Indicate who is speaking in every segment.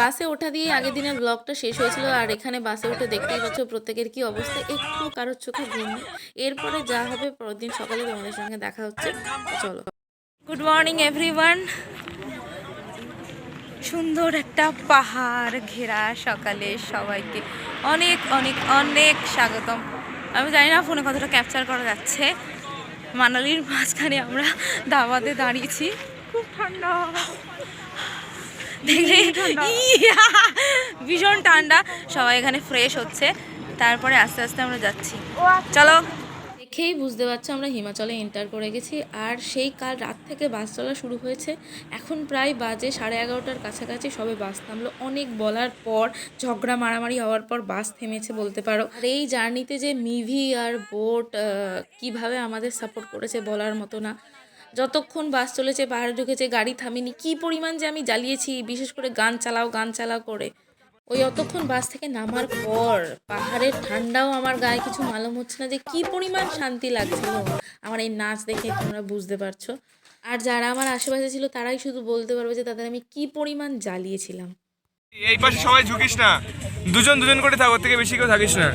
Speaker 1: বাসে ওঠা দিয়ে আগের দিনের ব্লগটা শেষ হয়েছিল। আর এখানে বাসে উঠে দেখতেই পাচ্ছ প্রত্যেকের কি অবস্থা, একটু কারোর চোখে ঘুম নেই। এরপরে যা হবে পরের দিন সকালে তোমাদের সঙ্গে দেখা হচ্ছে। চলো, গুড মর্নিং এভরিওয়ান। সুন্দর একটা পাহাড় ঘেরা সকালে সবাইকে অনেক অনেক অনেক স্বাগতম। আমি জানি না ফোনে কতটা ক্যাপচার করা যাচ্ছে। মানালির মাঝখানে আমরা দাওয়াতে দাঁড়িয়েছি, খুব ঠান্ডা, ভীষণ ঠান্ডা। সবাই এখানে ফ্রেশ হচ্ছে, তারপরে আস্তে আস্তে আমরা যাচ্ছি। চলো, দেখেই বুঝতে পারছো আমরা হিমাচলে এন্টার করে গেছি। আর সেই কাল রাত থেকে বাস চলা শুরু হয়েছে। এখন প্রায় বাজে 11:30টার কাছাকাছি সবে বাস থামলো। অনেক বলার পর, ঝগড়া মারামারি হওয়ার পর বাস থেমেছে বলতে পারো। আর এই জার্নিতে যে মিভি আর বোট কিভাবে আমাদের সাপোর্ট করেছে বলার মতো না। যতক্ষণ বাস চলেছে, পাহাড়ে ঢুকেছে, গাড়ি থামিনি, কি পরিমাণ যে আমি জ্বালিয়েছি, বিশেষ করে গান চালাও করে। ওই অতক্ষণ বাস থেকে নামার পর পাহাড়ের ঠান্ডাও আমার গায়ে কিছু মালুম হচ্ছে না যে কি পরিমাণ শান্তি লাগছিল আমার এই নাচ দেখে, তোমরা বুঝতে পারছো। আর যারা আমার আশেপাশে ছিল তারাই শুধু বলতে পারবে যে তাদের আমি কি পরিমাণ জ্বালিয়েছিলাম।
Speaker 2: এই পাশে সবাই ঝুঁকিস না, দুজন দুজন করে থাক, ওর থেকে বেশি কেউ থাকিস না।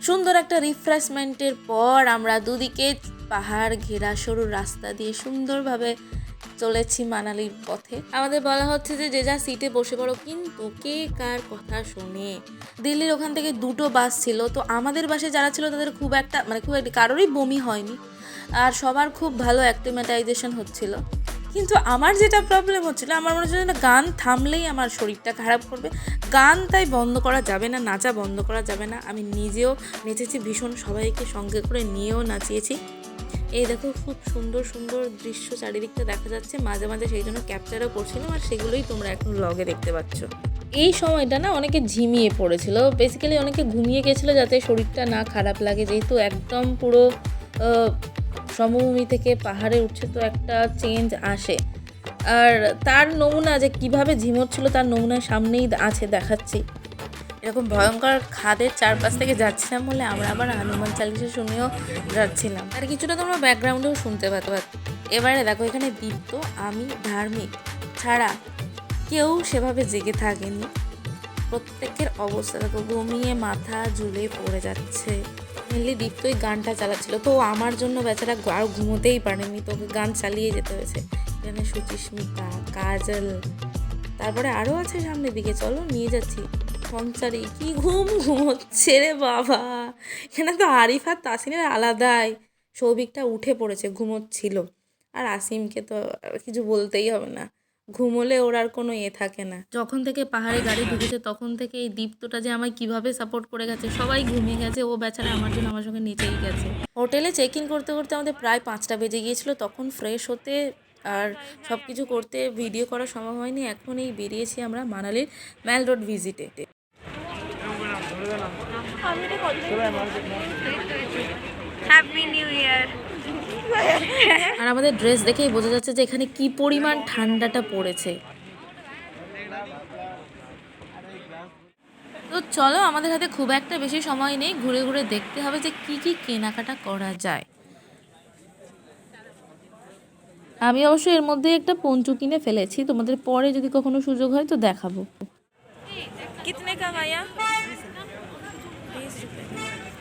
Speaker 1: সুন্দর একটা রিফ্রেশমেন্টের পর আমরা দুদিকে পাহাড় ঘেরা সরু রাস্তা দিয়ে সুন্দরভাবে চলেছি মানালির পথে। আমাদের বলা হচ্ছে যে যে যা সিটে বসে পড়ো, কিন্তু কে কার কথা শোনে। দিল্লির ওখান থেকে দুটো বাস ছিল, তো আমাদের বাসে যারা ছিল তাদের খুব একটা কারোরই বমি হয়নি, আর সবার খুব ভালো অ্যাক্লিমেটাইজেশন হচ্ছিল। কিন্তু আমার যেটা প্রবলেম হচ্ছিলো, আমার মনে হচ্ছিল না গান থামলেই আমার শরীরটা খারাপ করবে। গান তাই বন্ধ করা যাবে না, নাচা বন্ধ করা যাবে না। আমি নিজেও নেচেছি ভীষণ, সবাইকে সঙ্গে করে নিয়েও নাচিয়েছি। এই দেখো, খুব সুন্দর সুন্দর দৃশ্য চারিদিকটা দেখা যাচ্ছে, মাঝে মাঝে সেই জন্য ক্যাপচারও করছিলাম, আর সেগুলোই তোমরা এখন ব্লগে দেখতে পাচ্ছ। এই সময়টা না অনেকে ঝিমিয়ে পড়েছিল, বেসিক্যালি অনেকে ঘুমিয়ে গেছিলো যাতে শরীরটা না খারাপ লাগে, যেহেতু একদম পুরো সমভূমি থেকে পাহাড়ে উঠছে, তো একটা চেঞ্জ আসে। আর তার নমুনা যে কিভাবে ঝিমোচ্ছিল তার নমুনা সামনেই আছে, দেখাচ্ছি। এরকম ভয়ঙ্কর খাদের চারপাশ থেকে যাচ্ছিলাম বলে আমরা আবার হনুমান চালিসা শুনেও যাচ্ছিলাম, আর কিছুটা তোমরা ব্যাকগ্রাউন্ডেও শুনতে পাতো। এবারে দেখো, এখানে দীপ্ত, আমি, ধার্মিক ছাড়া কেউ সেভাবে জেগে থাকেনি। প্রত্যেকের অবস্থা দেখো, ঘুমিয়ে মাথা ঝুলে পড়ে যাচ্ছে। মেনলি দীপ্তই গানটা চালাচ্ছিল, তো আমার জন্য বেচারা আর ঘুমোতেই পারেনি, তোকে গান চালিয়ে যেতে হয়েছে। এখানে সুচিস্মিতা, কাজল, তারপরে আরও আছে সামনের দিকে, চলো নিয়ে যাচ্ছি। সঞ্চারী কি ঘুমোচ্ছে রে বাবা। এখানে তো আরিফ আর তাসিনের আলাদাই। সৌভিকটা উঠে পড়েছে, ঘুমোচ্ছিল। আর আসিমকে তো কিছু বলতেই হবে না, ঘুমোলে ওর আর কোনো থাকে না। যখন থেকে পাহাড়ে গাড়ি ঢুকেছে তখন থেকে এই দীপ্তটা যে আমায় কিভাবে সাপোর্ট করে গেছে, সবাই ঘুমিয়ে গেছে, ও বেচারা আমার জন্য আমার সঙ্গে নিচেই গেছে। হোটেলে চেক ইন করতে করতে আমাদের প্রায় 5টা বেজে গিয়েছিল। তখন ফ্রেশ হতে আর সব কিছু করতে ভিডিও করা সম্ভব হয়নি। এখন এই বেরিয়েছি আমরা মানালির ম্যাল রোড ভিজিটে। Happy new year. আর আমাদের ড্রেস দেখেই বোঝা যাচ্ছে যে এখানে কি পরিমাণ ঠান্ডাটা পড়েছে। তো চলো, আমাদের হাতে খুব একটা বেশি সময় নেই, ঘুরে ঘুরে দেখতে হবে যে কি কি কেনাকাটা করা যায়। আমি অবশ্য এর মধ্যে একটা পঞ্চু কিনে ফেলেছি, তোমাদের পরে যদি কখনো সুযোগ হয় তো দেখাবো। কিতনে কা ভাইয়া?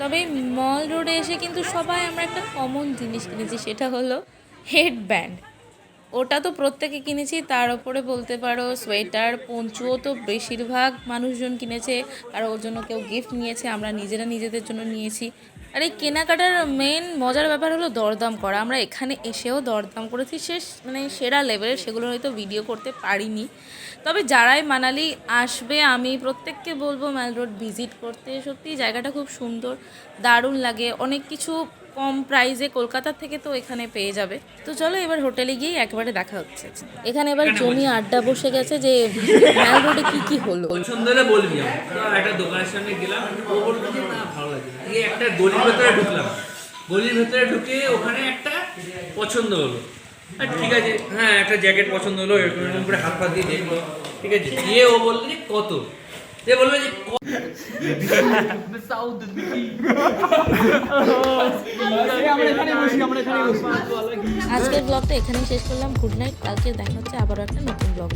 Speaker 1: তবে মল রোডে এসে কিন্তু সবাই আমরা একটা কমন জিনিস কিনেছি, সেটা হলো হেডব্যান্ড। ওটা তো প্রত্যেকে কিনেছি, তার উপরে বলতে পারো সোয়েটার, পঞ্চুও তো বেশিরভাগ মানুষজন কিনেছে, আর ওর জন্য কেউ গিফট নিয়েছে, আমরা নিজেরা নিজেদের জন্য নিয়েছি। আর এই কেনাকাটার মেন মজার ব্যাপার হলো দরদাম করা। আমরা এখানে এসেও দরদাম করেছি, সেরা লেভেলের, সেগুলো হয়তো ভিডিও করতে পারিনি। তবে যারাই মানালি আসবে আমি প্রত্যেককে বলবো ম্যাল রোড ভিজিট করতে। সত্যি জায়গাটা খুব সুন্দর, দারুণ লাগে, অনেক কিছু কম প্রাইসে কলকাতার থেকে তো এখানে পেয়ে যাবে। তো চলো এবার হোটেলে গিয়ে একবারে দেখা হচ্ছে। এখানে এবার জমি আড্ডা বসে গেছে যে ম্যাল রোডে কি হলো।
Speaker 3: সন্ধ্যাবেলা বলবি, একটা দোকানের সামনে গেলাম, ও বললো যে না ভালো লাগে, একটা গলির ভেতরে ঢুকলাম, গলির ভেতরে ঢুকে ওখানে একটা পছন্দ হলো, ঠিক আছে, হ্যাঁ একটা জ্যাকেট পছন্দ হলো, এরকম করে হাত পা দিয়ে দেখলো, ঠিক আছে, দিয়ে ও বললো যে কত, সে বললো যে
Speaker 1: আজকের ব্লগটা এখানেই শেষ করলাম। গুড নাইট, কালকে দেখা হচ্ছে আবারও একটা নতুন ব্লগ।